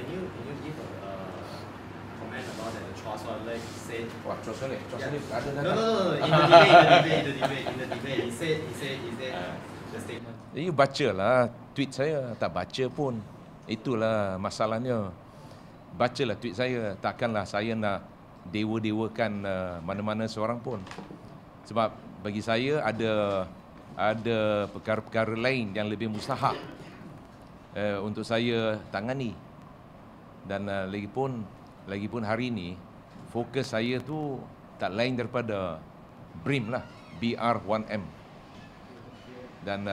Can you give a comment about that? Chua Soi Lek said. Wah, Chua Soi Lek. Chua Soi Lek ada No. In the debate, he said the statement. You bacalah tweet saya, tak baca pun. Itulah masalahnya. Bacalah tweet saya, takkanlah saya nak dewa-dewakan mana-mana seorang pun. Sebab bagi saya ada perkara-perkara lain yang lebih mustahak untuk saya tangani. Dan lagipun hari ini fokus saya tu tak lain daripada BRIM lah, BR1M. Dan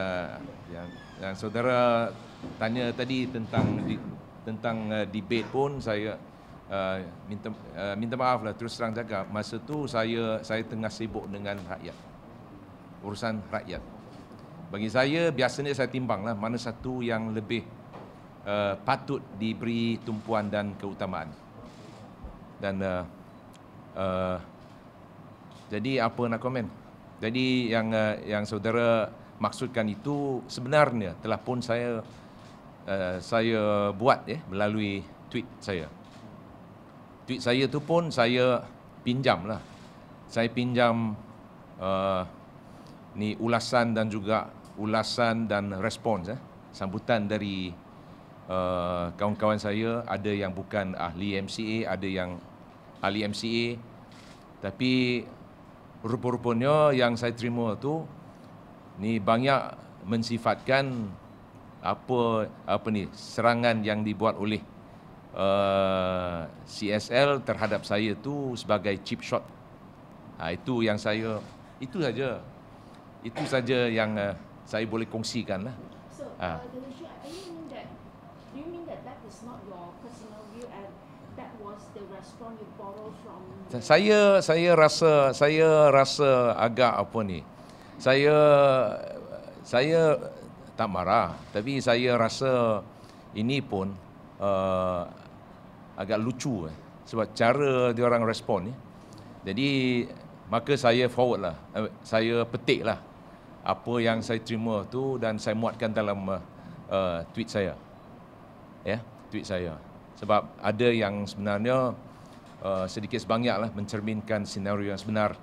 yang saudara tanya tadi tentang debate pun saya minta maaf lah, terus terang cakap masa tu saya tengah sibuk dengan rakyat, urusan rakyat. Bagi saya biasanya saya timbang lah mana satu yang lebih patut diberi tumpuan dan keutamaan. Dan jadi apa nak komen? Jadi yang saudara maksudkan itu sebenarnya telah pun saya buat melalui tweet saya. Tweet saya tu pun saya pinjam lah. Saya pinjam ni ulasan dan respons sambutan dari kawan-kawan saya. Ada yang bukan ahli MCA, ada yang ahli MCA. Tapi rupa-rupanya yang saya terima tu ni banyak mensifatkan serangan yang dibuat oleh CSL terhadap saya tu sebagai cheap shot. Itu saja yang saya boleh kongsikan lah. So, do you mean that is not your personal view and that was the response you borrowed from? Saya rasa agak apa ni? Saya tak marah, tapi saya rasa ini pun agak lucu sebab cara dia orang respon ni. Jadi maka saya forward lah, saya petik lah apa yang saya terima tu dan saya muatkan dalam tweet saya. Tweet saya. Sebab ada yang sebenarnya sedikit sebanyak lah mencerminkan senario yang sebenar.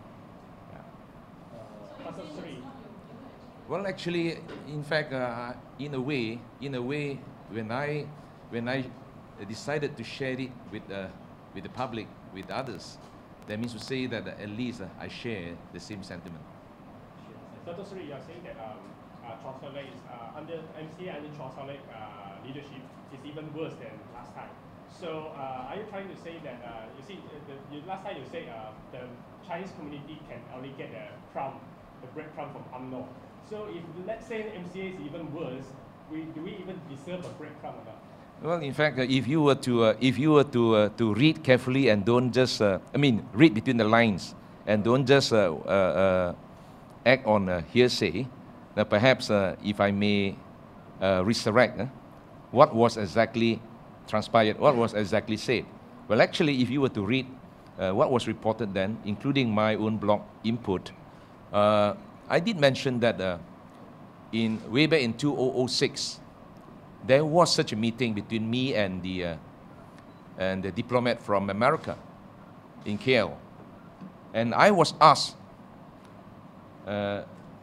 Well, actually, in fact, in a way, when I decided to share it with the public, with others, that means to say that at least I share the same sentiment. Dr. Sri, you are saying that Chua Soi Lek is under MCA under Chua Soi Lek leadership is even worse than last time. So, are you trying to say that last time you said the Chinese community can only get the breadcrumb from Umno. So if let's say MCA is even worse, do we even deserve a breadcrumb or not? Well, in fact, if you were to read carefully and don't just, read between the lines and don't just act on hearsay, perhaps if I may resurrect what was exactly transpired, what was exactly said. Well, actually, if you were to read what was reported then, including my own blog input, I did mention that way back in 2006, there was such a meeting between me and the diplomat from America in KL, and I was asked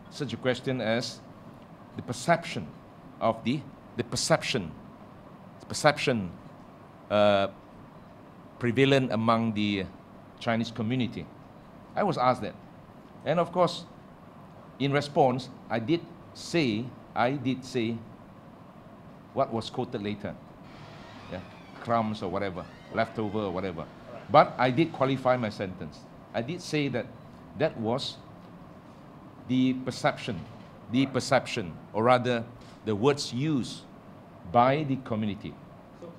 such a question as the perception of the perception prevalent among the Chinese community. I was asked that, and of course, in response, I did say what was quoted later, crumbs or whatever, leftover or whatever. But I did qualify my sentence. I did say that was the perception, or rather, the words used by the community.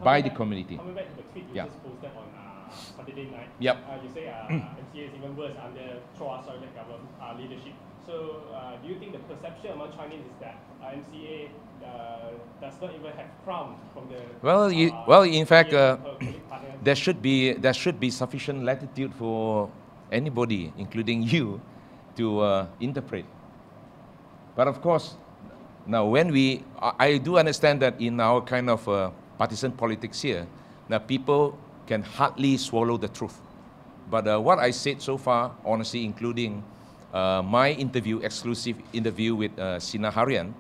Coming back to the tweet you just posted on Saturday night. Yep. You say MCA is even worse under Chua Soi Lek government leadership. So, do you think the perception among Chinese is that MCA does not even have crumbs from the? In fact, there should be sufficient latitude for anybody, including you, to interpret. But of course, now I do understand that in our kind of partisan politics here, Now people can hardly swallow the truth. But what I said so far, honestly, including my interview, exclusive interview with Sina Harian,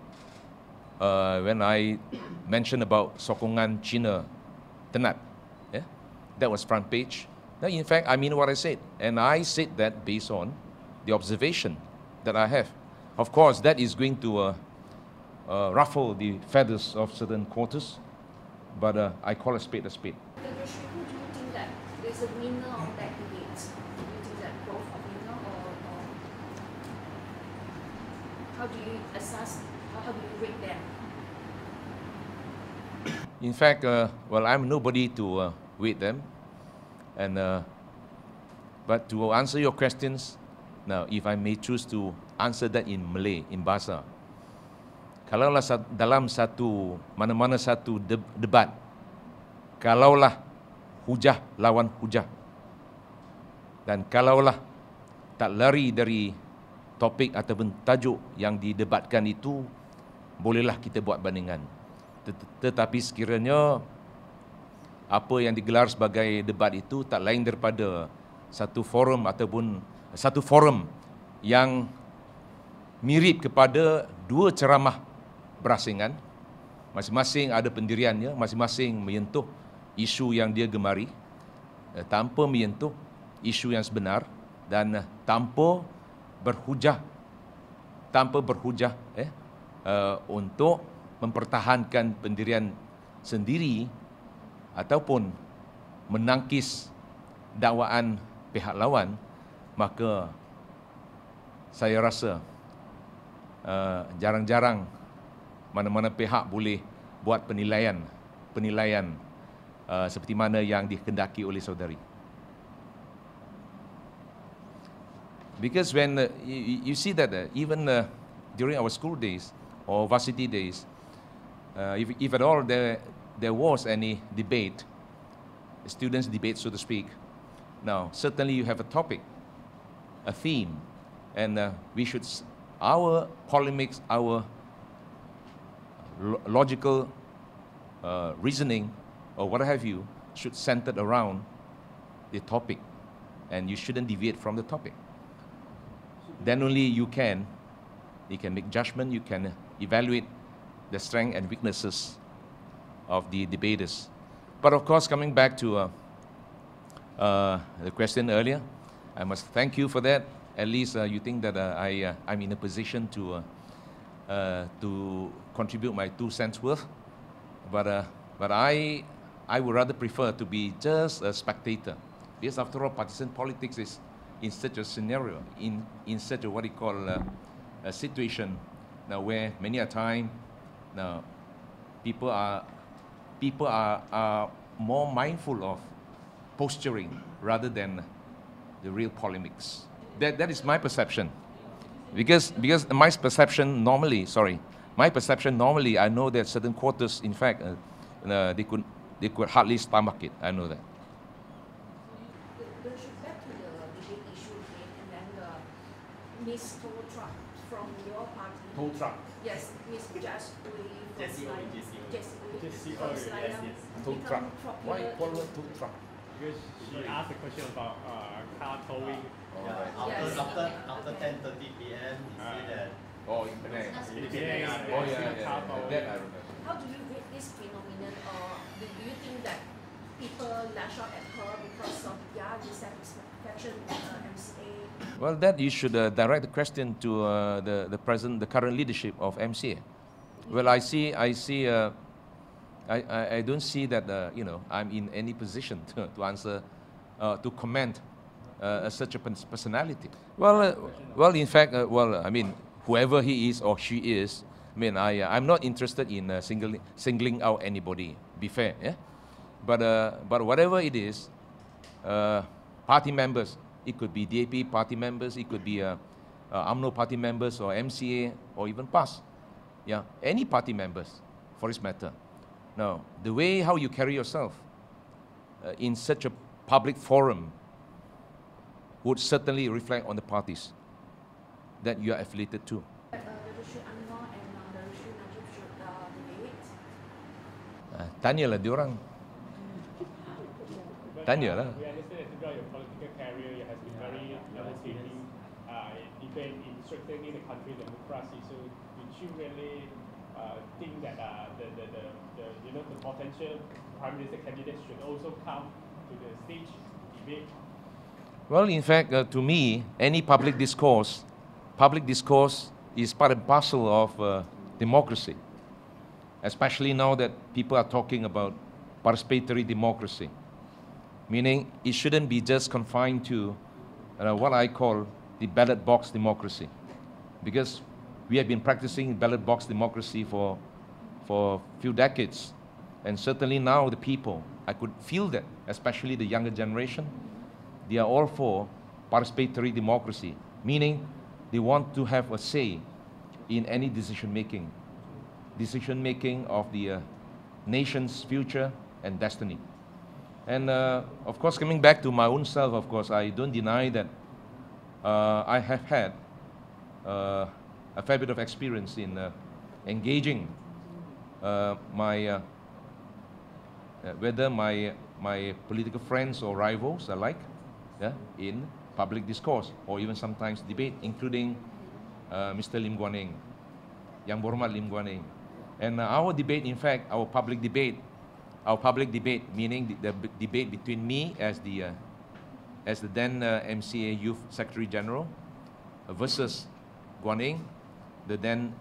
when I mentioned about sokongan Cina tenat, yeah, that was front page. Now, in fact, I mean what I said, and I said that based on the observation that I have. Of course, that is going to ruffle the feathers of certain quarters, but I call a spade a spade. Dr. Chua, who do you think that is a winner of that debate? Do you think that both are winner, or how do you assess, how do you rate them? In fact, well, I'm nobody to weight them, and but to answer your questions, now if I may choose to answer that in Malay, in bahasa, kalaulah dalam satu mana-mana satu debat, kalaulah hujah lawan hujah, dan kalaulah tak lari dari topik ataupun tajuk yang didebatkan itu, bolehlah kita buat bandingan. Tetapi sekiranya apa yang digelar sebagai debat itu tak lain daripada satu forum ataupun satu forum yang mirip kepada dua ceramah berasingan, masing-masing ada pendiriannya, masing-masing menyentuh isu yang dia gemari, tanpa menyentuh isu yang sebenar, dan tanpa berhujah untuk mempertahankan pendirian sendiri ataupun menangkis dakwaan pihak lawan, maka saya rasa jarang-jarang mana-mana pihak boleh buat penilaian seperti mana yang dikehendaki oleh saudari. Because when you see that even during our school days or varsity days, if at all there was any debate, students' debate, so to speak, now certainly you have a topic, a theme, and we should, our polemics, our logical reasoning, or what have you, should center around the topic, and you shouldn't deviate from the topic. Then only you can make judgment, you can evaluate the strengths and weaknesses of the debaters. But of course, coming back to the question earlier, I must thank you for that. At least you think that I'm in a position to contribute my 2 cents worth. But I would rather prefer to be just a spectator, because after all, partisan politics is in such a scenario, in such a what you call a situation now where many a time now people are more mindful of posturing rather than the real polemics. That is my perception, because my perception normally, I know that certain quarters, in fact, they could hardly stomach it. I know that. Back to the debate issue again, and then Miss Tow Truck from your party. Tow truck. Yes, Miss Jessie Ooi. Jessie Ooi, yes. Tow truck. Why call her tow truck? Because she asked a question about car towing. Yeah, after 10:30 p.m. he said that. Oh, in Penang. Yeah. Oh yeah. That I remember. How do you rate this phenomenon, or do you think that people lash out at her because of their dissatisfaction with MCA? Well, that you should direct the question to the current leadership of MCA. Well, I don't see that I'm in any position to answer, to comment such a personality. Well, in fact, I mean, whoever he is or she is, I mean, I'm not interested in singling out anybody. Be fair, yeah. But whatever it is, party members. It could be DAP party members, it could be Umno party members, or MCA, or even PAS. Yeah, any party members, for this matter. Now, the way how you carry yourself in such a public forum would certainly reflect on the parties that you are affiliated to. Dr. Umno and Dr. Najib should debate. Tanyalah diorang. Tenure lah. We understand that throughout your political career, you have been very demonstrating debate in strengthening the country's democracy. So, would you really think that the potential prime minister candidates should also come to the stage debate? Well, in fact, to me, any public discourse is part and parcel of democracy, especially now that people are talking about participatory democracy, meaning it shouldn't be just confined to what I call the ballot box democracy, because we have been practicing ballot box democracy for a few decades, and certainly now the people, I could feel that, especially the younger generation, they are all for participatory democracy, meaning they want to have a say in any decision making of the nation's future and destiny. And of course, coming back to my own self, of course, I don't deny that I have had a fair bit of experience in engaging whether my political friends or rivals alike, in public discourse or even sometimes debate, including Mr. Lim Guan Eng, Yang Berhormat Lim Guan Eng. And our debate, in fact, our public debate, meaning the debate between me as the then MCA Youth Secretary General versus Guan Eng, the then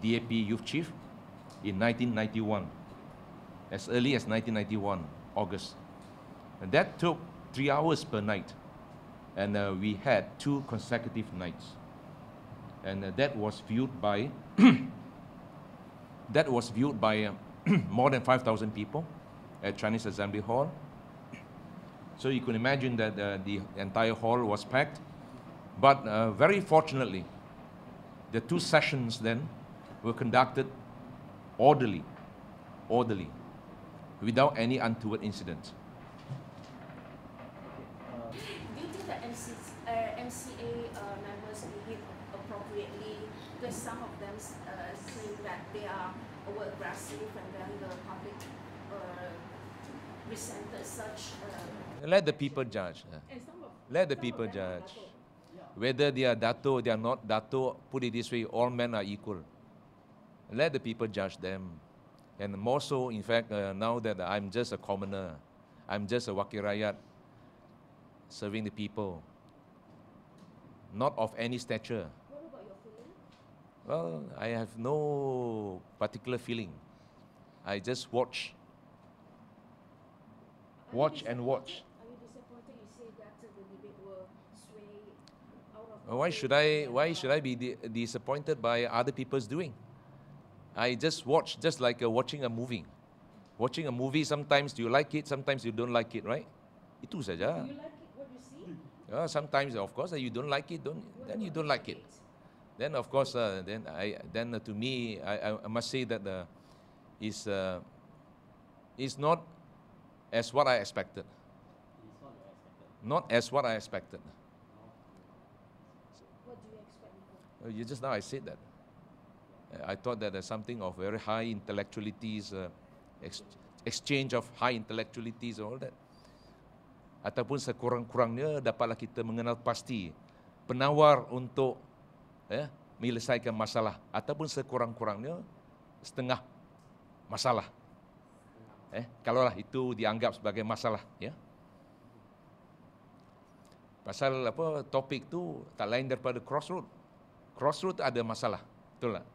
DAP Youth Chief, in 1991, as early as 1991, August. And that took 3 hours per night, and we had 2 consecutive nights. And that was viewed by more than 5,000 people at Chinese Assembly Hall. So you can imagine that the entire hall was packed. But very fortunately, the 2 sessions then were conducted orderly, without any untoward incident. Do you think that MCA members behave appropriately? Because some of them say that they are over-aggressive, and then the public resented such. Let the people judge. Let the people judge. Whether they are dato, they are not dato, put it this way, all men are equal. Let the people judge them. And more so, in fact, now that I'm just a commoner, I'm just a wakil rakyat, serving the people, not of any stature. What about your feeling? Well, I have no particular feeling. I just watch and watch. Are you disappointed? You say that the debate will sway out of. Why should I be disappointed by other people's doing? I just watch, just like watching a movie. Watching a movie, sometimes you like it, sometimes you don't like it, right? Itu saja. Do you like it, what you see? Sometimes, of course, you don't like it, then you don't like it. Then, of course, to me, I must say that it's not as what I expected. Not as what I expected. What do you expect? Just now I said that. I thought that there's something of very high intellectualities, exchange of high intellectualities, all that. Ataupun sekurang-kurangnya dapatlah kita mengenal pasti penawar untuk menyelesaikan masalah, ataupun sekurang-kurangnya setengah masalah. Kalaulah itu dianggap sebagai masalah, ya. Pasal topik tu tak lain daripada crossroad. Crossroad ada masalah, betul tak?